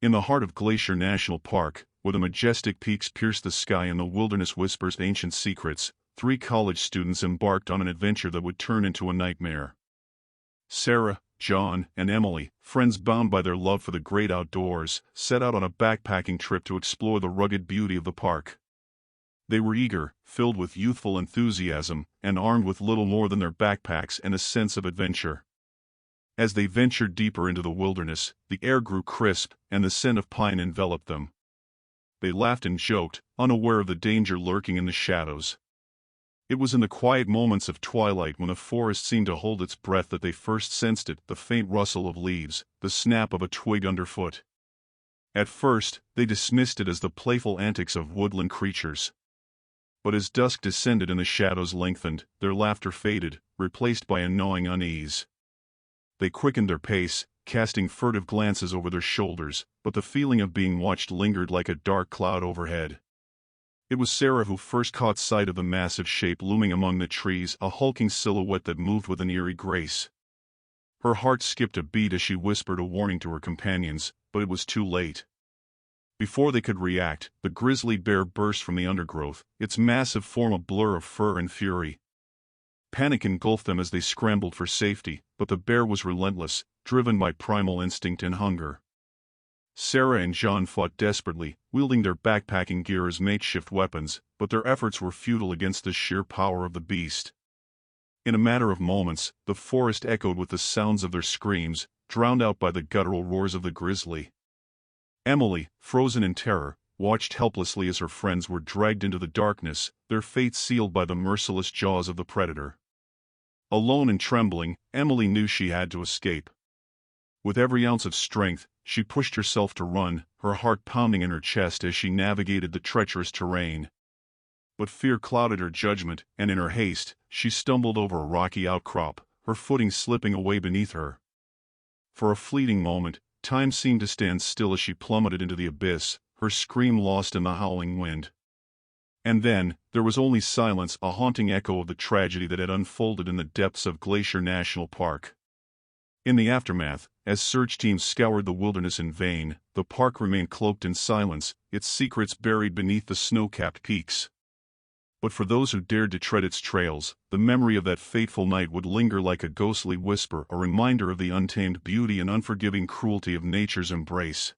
In the heart of Glacier National Park, where the majestic peaks pierce the sky and the wilderness whispers ancient secrets, 3 college students embarked on an adventure that would turn into a nightmare. Sarah, John, and Emily, friends bound by their love for the great outdoors, set out on a backpacking trip to explore the rugged beauty of the park. They were eager, filled with youthful enthusiasm, and armed with little more than their backpacks and a sense of adventure. As they ventured deeper into the wilderness, the air grew crisp, and the scent of pine enveloped them. They laughed and joked, unaware of the danger lurking in the shadows. It was in the quiet moments of twilight when the forest seemed to hold its breath that they first sensed it, the faint rustle of leaves, the snap of a twig underfoot. At first, they dismissed it as the playful antics of woodland creatures. But as dusk descended and the shadows lengthened, their laughter faded, replaced by a gnawing unease. They quickened their pace, casting furtive glances over their shoulders, but the feeling of being watched lingered like a dark cloud overhead. It was Sarah who first caught sight of the massive shape looming among the trees, a hulking silhouette that moved with an eerie grace. Her heart skipped a beat as she whispered a warning to her companions, but it was too late. Before they could react, the grizzly bear burst from the undergrowth, its massive form a blur of fur and fury. Panic engulfed them as they scrambled for safety, but the bear was relentless, driven by primal instinct and hunger. Sarah and John fought desperately, wielding their backpacking gear as makeshift weapons, but their efforts were futile against the sheer power of the beast. In a matter of moments, the forest echoed with the sounds of their screams, drowned out by the guttural roars of the grizzly. Emily, frozen in terror, watched helplessly as her friends were dragged into the darkness, their fate sealed by the merciless jaws of the predator. Alone and trembling, Emily knew she had to escape. With every ounce of strength, she pushed herself to run, her heart pounding in her chest as she navigated the treacherous terrain. But fear clouded her judgment, and in her haste, she stumbled over a rocky outcrop, her footing slipping away beneath her. For a fleeting moment, time seemed to stand still as she plummeted into the abyss, her scream lost in the howling wind. And then, there was only silence, a haunting echo of the tragedy that had unfolded in the depths of Glacier National Park. In the aftermath, as search teams scoured the wilderness in vain, the park remained cloaked in silence, its secrets buried beneath the snow-capped peaks. But for those who dared to tread its trails, the memory of that fateful night would linger like a ghostly whisper, a reminder of the untamed beauty and unforgiving cruelty of nature's embrace.